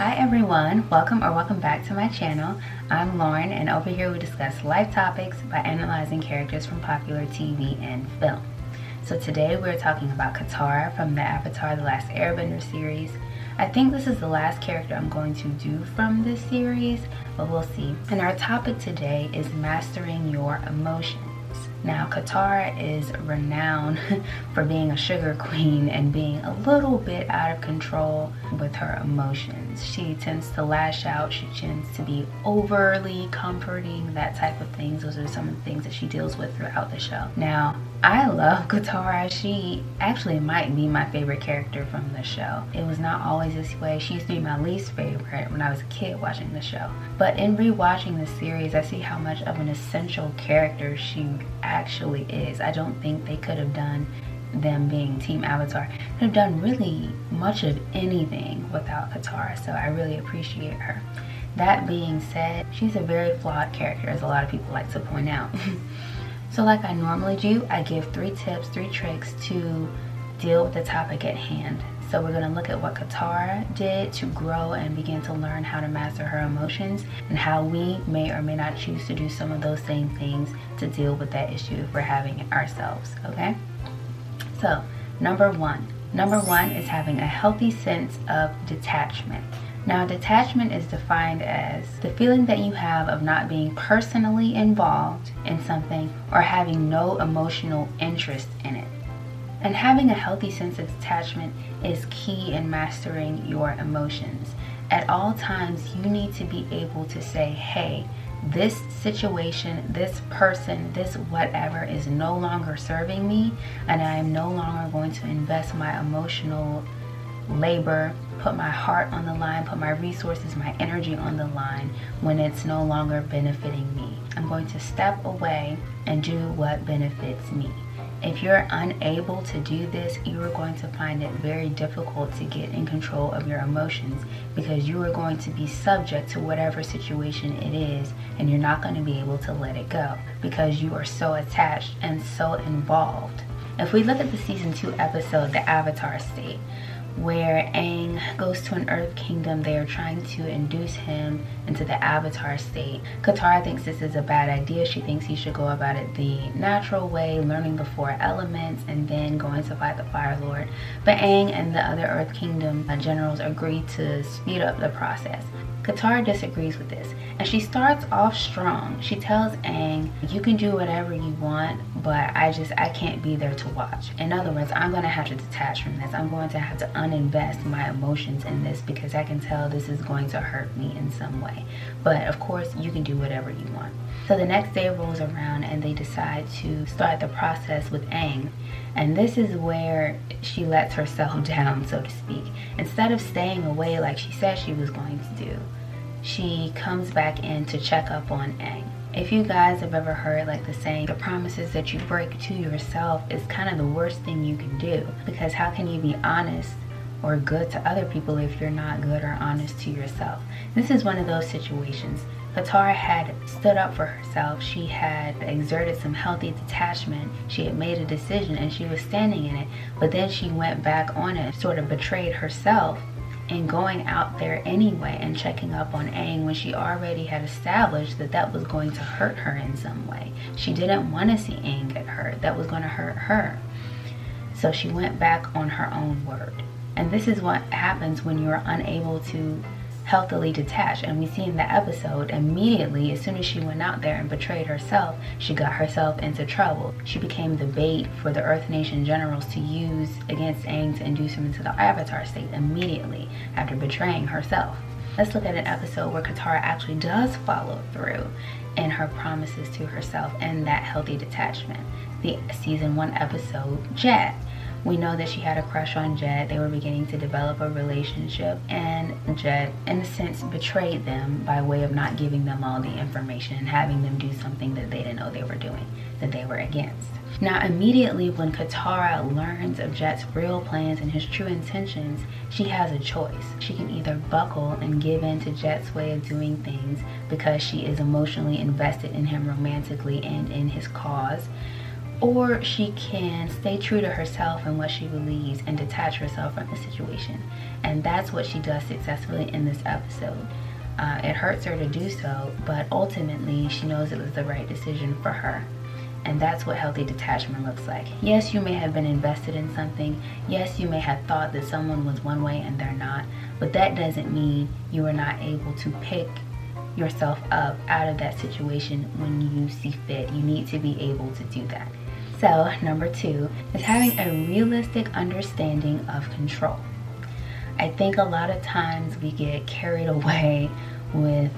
Hi everyone, welcome back to my channel. I'm Lauren, and over here we discuss life topics by analyzing characters from popular TV and film. So today we're talking about Katara from the Avatar: The Last Airbender series. I think this is the last character I'm going to do from this series, but we'll see. And our topic today is mastering your emotions. Now, Katara is renowned for being a sugar queen and being a little bit out of control with her emotions. She tends to lash out, she tends to be overly comforting, that type of things. Those are some of the things that she deals with throughout the show. Now, I love Katara. She actually might be my favorite character from the show. It was not always this way. She used to be my least favorite when I was a kid watching the show. But in rewatching the series, I see how much of an essential character she actually is. I don't think they could have done, them being Team Avatar, could have done really much of anything without Katara. So I really appreciate her. That being said, she's a very flawed character, as a lot of people like to point out. So like I normally do, I give 3 tips, 3 tricks to deal with the topic at hand. So we're going to look at what Katara did to grow and begin to learn how to master her emotions, and how we may or may not choose to do some of those same things to deal with that issue if we're having it ourselves, okay? So number one is having a healthy sense of detachment. Now, detachment is defined as the feeling that you have of not being personally involved in something or having no emotional interest in it. And having a healthy sense of detachment is key in mastering your emotions. At all times, you need to be able to say, hey, this situation, this person, this whatever is no longer serving me, and I am no longer going to invest my emotional labor, put my heart on the line, put my resources, my energy on the line when it's no longer benefiting me. I'm going to step away and do what benefits me. If you're unable to do this, you are going to find it very difficult to get in control of your emotions, because you are going to be subject to whatever situation it is, and you're not going to be able to let it go because you are so attached and so involved. If we look at the season 2 episode, The Avatar State, where Aang goes to an earth kingdom, they are trying to induce him into the avatar state. Katara thinks this is a bad idea. She thinks he should go about it the natural way, learning the 4 elements and then going to fight the Fire Lord. But Aang and the other earth kingdom generals agree to speed up the process. Katara disagrees with this, and she starts off strong. She tells Aang, you can do whatever you want, but I can't be there to watch. In other words, I'm going to have to detach from this. I'm going to have to uninvest my emotions in this, because I can tell this is going to hurt me in some way. But of course, you can do whatever you want. So the next day rolls around and they decide to start the process with Aang. And this is where she lets herself down, so to speak. Instead of staying away like she said she was going to do, she comes back in to check up on Aang. If you guys have ever heard like the saying, the promises that you break to yourself is kind of the worst thing you can do, because how can you be honest or good to other people if you're not good or honest to yourself? This is one of those situations. Katara had stood up for herself. She had exerted some healthy detachment. She had made a decision and she was standing in it. But then she went back on it, sort of betrayed herself in going out there anyway and checking up on Aang when she already had established that that was going to hurt her in some way. She didn't want to see Aang get hurt. That was going to hurt her. So she went back on her own word. And this is what happens when you're unable to healthily detach. And we see in the episode, immediately as soon as she went out there and betrayed herself, she got herself into trouble. She became the bait for the Earth Nation generals to use against Aang to induce him into the Avatar state immediately after betraying herself. Let's look at an episode where Katara actually does follow through in her promises to herself and that healthy detachment. The season 1 episode, Jet. We know that she had a crush on Jet. They were beginning to develop a relationship, and Jet, in a sense, betrayed them by way of not giving them all the information and having them do something that they didn't know they were doing, that they were against. Now, immediately when Katara learns of Jet's real plans and his true intentions, she has a choice. She can either buckle and give in to Jet's way of doing things because she is emotionally invested in him romantically and in his cause, or she can stay true to herself and what she believes and detach herself from the situation. And that's what she does successfully in this episode. It hurts her to do so, but ultimately she knows it was the right decision for her. And that's what healthy detachment looks like. Yes, you may have been invested in something. Yes, you may have thought that someone was one way and they're not. But that doesn't mean you are not able to pick yourself up out of that situation when you see fit. You need to be able to do that. So, number 2 is having a realistic understanding of control. I think a lot of times we get carried away with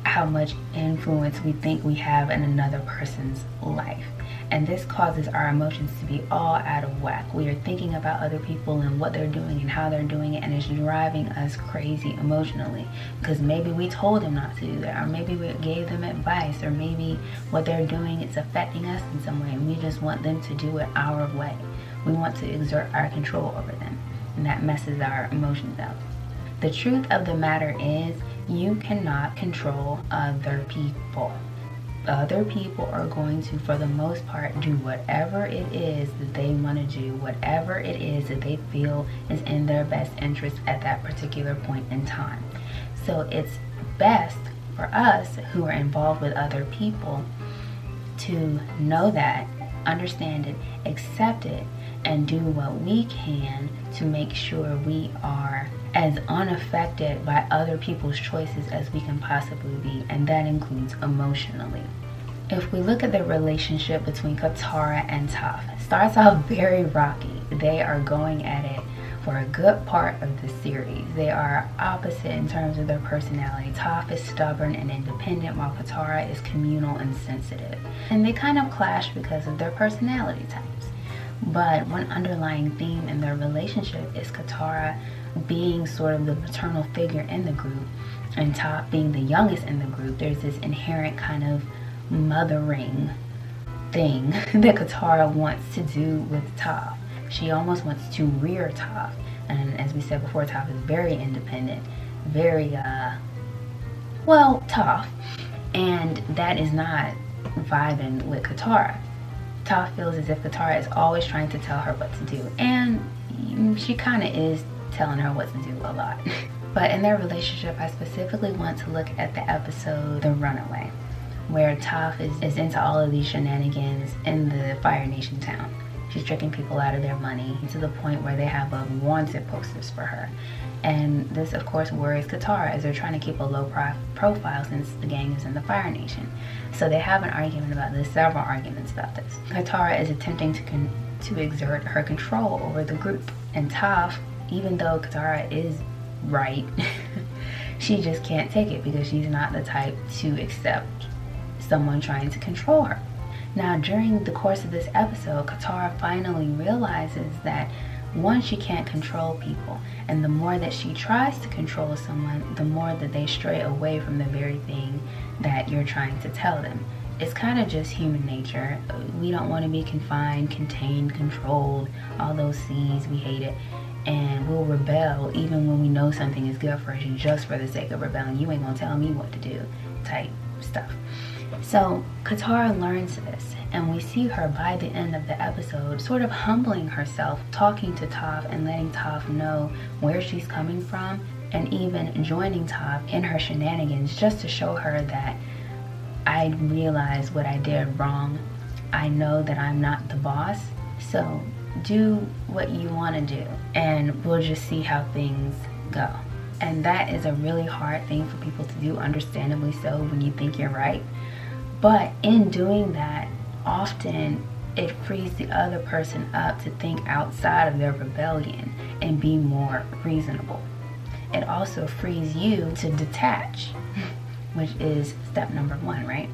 how much influence we think we have in another person's life. And this causes our emotions to be all out of whack. We are thinking about other people and what they're doing and how they're doing it, and it's driving us crazy emotionally. Because maybe we told them not to do that, or maybe we gave them advice, or maybe what they're doing is affecting us in some way, and we just want them to do it our way. We want to exert our control over them, and that messes our emotions up. The truth of the matter is, you cannot control other people. Other people are going to, for the most part, do whatever it is that they want to do, whatever it is that they feel is in their best interest at that particular point in time. So it's best for us who are involved with other people to know that, understand it, accept it, and do what we can to make sure we are as unaffected by other people's choices as we can possibly be, and that includes emotionally. If we look at the relationship between Katara and Toph, it starts off very rocky. They are going at it for a good part of the series. They are opposite in terms of their personality. Toph is stubborn and independent, while Katara is communal and sensitive. And they kind of clash because of their personality types. But one underlying theme in their relationship is Katara being sort of the maternal figure in the group, and Toph being the youngest in the group. There's this inherent kind of mothering thing that Katara wants to do with Toph. She almost wants to rear Toph, and as we said before, Toph is very independent, very tough, and that is not vibing with Katara. Toph feels as if Katara is always trying to tell her what to do, and she kind of is telling her what to do a lot. But in their relationship, I specifically want to look at the episode The Runaway, where Toph is into all of these shenanigans in the Fire Nation town. She's tricking people out of their money to the point where they have wanted posters for her. And this, of course, worries Katara as they're trying to keep a low profile since the gang is in the Fire Nation. So they have an argument about this, several arguments about this. Katara is attempting to exert her control over the group. And Toph, even though Katara is right, she just can't take it because she's not the type to accept someone trying to control her. Now, during the course of this episode, Katara finally realizes that, one, she can't control people, and the more that she tries to control someone, the more that they stray away from the very thing that you're trying to tell them. It's kind of just human nature. We don't want to be confined, contained, controlled, all those C's. We hate it, and we'll rebel even when we know something is good for us just for the sake of rebelling. You ain't gonna tell me what to do type stuff. So Katara learns this, and we see her by the end of the episode sort of humbling herself, talking to Toph and letting Toph know where she's coming from, and even joining Toph in her shenanigans just to show her that I realize what I did wrong. I know that I'm not the boss, so do what you want to do, and we'll just see how things go. And that is a really hard thing for people to do, understandably so, when you think you're right. But in doing that, often it frees the other person up to think outside of their rebellion and be more reasonable. It also frees you to detach, which is step number 1, right?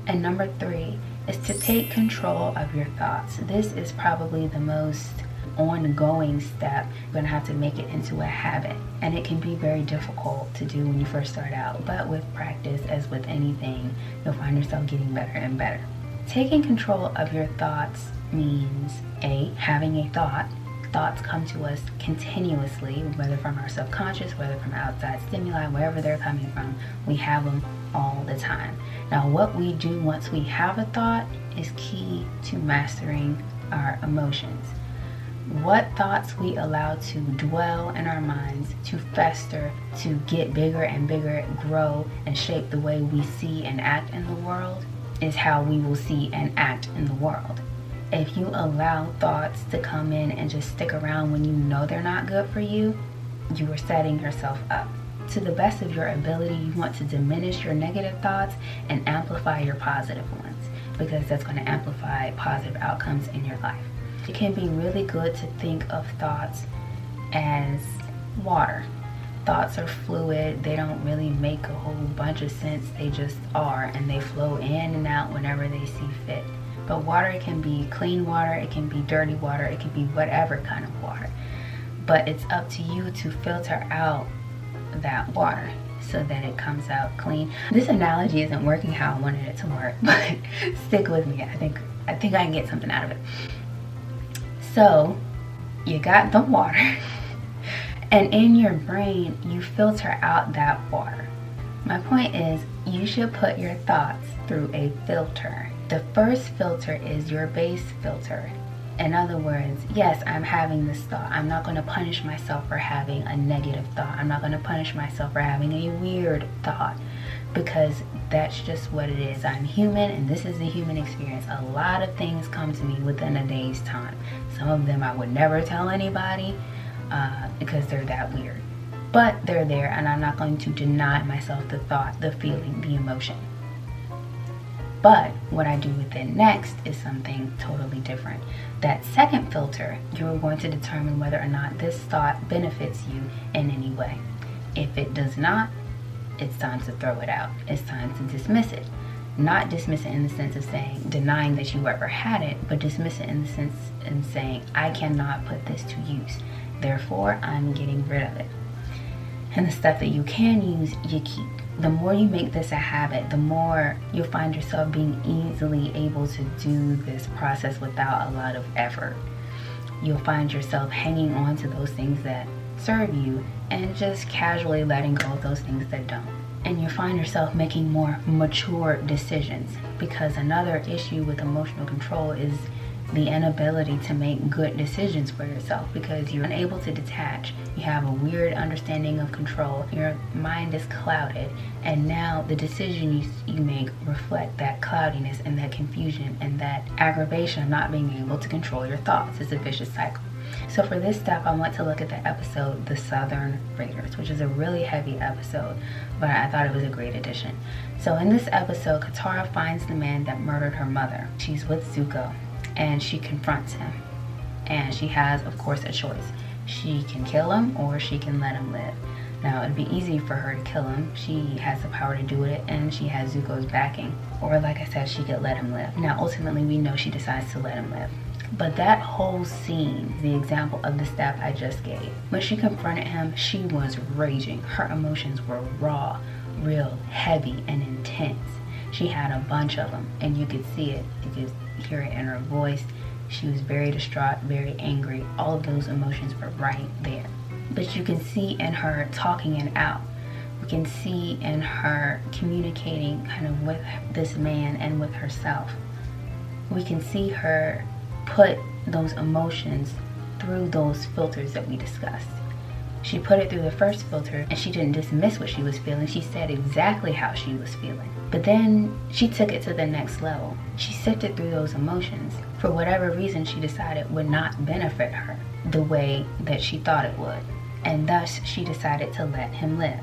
And number 3 is to take control of your thoughts. This is probably the most ongoing step. You're gonna have to make it into a habit, and it can be very difficult to do when you first start out, but with practice, as with anything, you'll find yourself getting better and better. Taking control of your thoughts means having a thought. Thoughts come to us continuously, whether from our subconscious, whether from outside stimuli, wherever they're coming from. We have them all the time. Now, what we do once we have a thought is key to mastering our emotions. What thoughts we allow to dwell in our minds, to fester, to get bigger and bigger, grow, and shape the way we see and act in the world is how we will see and act in the world. If you allow thoughts to come in and just stick around when you know they're not good for you, you are setting yourself up. To the best of your ability, you want to diminish your negative thoughts and amplify your positive ones, because that's going to amplify positive outcomes in your life. It can be really good to think of thoughts as water. Thoughts are fluid. They don't really make a whole bunch of sense. They just are, and they flow in and out whenever they see fit. But water can be clean water, it can be dirty water, it can be whatever kind of water. But it's up to you to filter out that water so that it comes out clean. This analogy isn't working how I wanted it to work, but stick with me. I think I can get something out of it. So you got the water, and in your brain you filter out that water. My point is, you should put your thoughts through a filter. The first filter is your base filter. In other words, yes, I'm having this thought. I'm not going to punish myself for having a negative thought. I'm not going to punish myself for having a weird thought, because that's just what it is. I'm human, and this is the human experience. A lot of things come to me within a day's time. Some of them I would never tell anybody because they're that weird. But they're there, and I'm not going to deny myself the thought, the feeling, the emotion. But what I do with it next is something totally different. That second filter, you're going to determine whether or not this thought benefits you in any way. If it does not, it's time to throw it out. It's time to dismiss it. Not dismiss it in the sense of saying, denying that you ever had it, but dismiss it in the sense of saying, I cannot put this to use. Therefore, I'm getting rid of it. And the stuff that you can use, you keep. The more you make this a habit, the more you'll find yourself being easily able to do this process without a lot of effort. You'll find yourself hanging on to those things that serve you and just casually letting go of those things that don't. And you'll find yourself making more mature decisions, because another issue with emotional control is the inability to make good decisions for yourself, because you're unable to detach. You have a weird understanding of control. Your mind is clouded, and now the decisions you make reflect that cloudiness and that confusion and that aggravation of not being able to control your thoughts. It's a vicious cycle. So for this step, I want to look at the episode The Southern Raiders, which is a really heavy episode, but I thought it was a great addition. So in this episode, Katara finds the man that murdered her mother. She's with Zuko, and she confronts him, and she has, of course, a choice. She can kill him, or she can let him live. Now, it'd be easy for her to kill him. She has the power to do it, and she has Zuko's backing. Or, like I said, she could let him live. Now, ultimately, we know she decides to let him live. But that whole scene, the example of the step I just gave, when she confronted him, she was raging. Her emotions were raw, real, heavy, and intense. She had a bunch of them, and you could see it. You could hear it in her voice. She was very distraught, very angry. All of those emotions were right there. But you can see in her talking it out. You can see in her communicating kind of with this man and with herself. We can see her put those emotions through those filters that we discussed. She put it through the first filter, and she didn't dismiss what she was feeling. She said exactly how she was feeling. But then she took it to the next level. She sifted through those emotions. For whatever reason, she decided would not benefit her the way that she thought it would. And thus, she decided to let him live.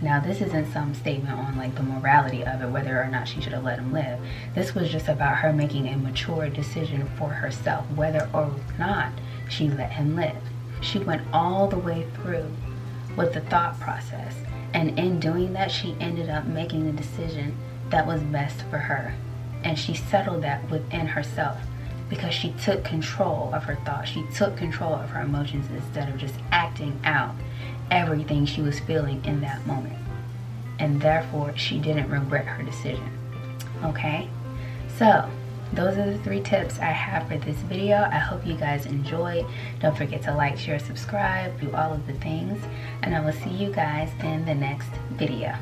Now, this isn't some statement on like the morality of it, whether or not she should have let him live. This was just about her making a mature decision for herself, whether or not she let him live. She went all the way through with the thought process, and in doing that, she ended up making a decision that was best for her. And she settled that within herself because she took control of her thoughts. She took control of her emotions instead of just acting out everything she was feeling in that moment. And therefore, she didn't regret her decision. Okay? So, those are the 3 tips I have for this video. I hope you guys enjoyed. Don't forget to like, share, subscribe, do all of the things. And I will see you guys in the next video.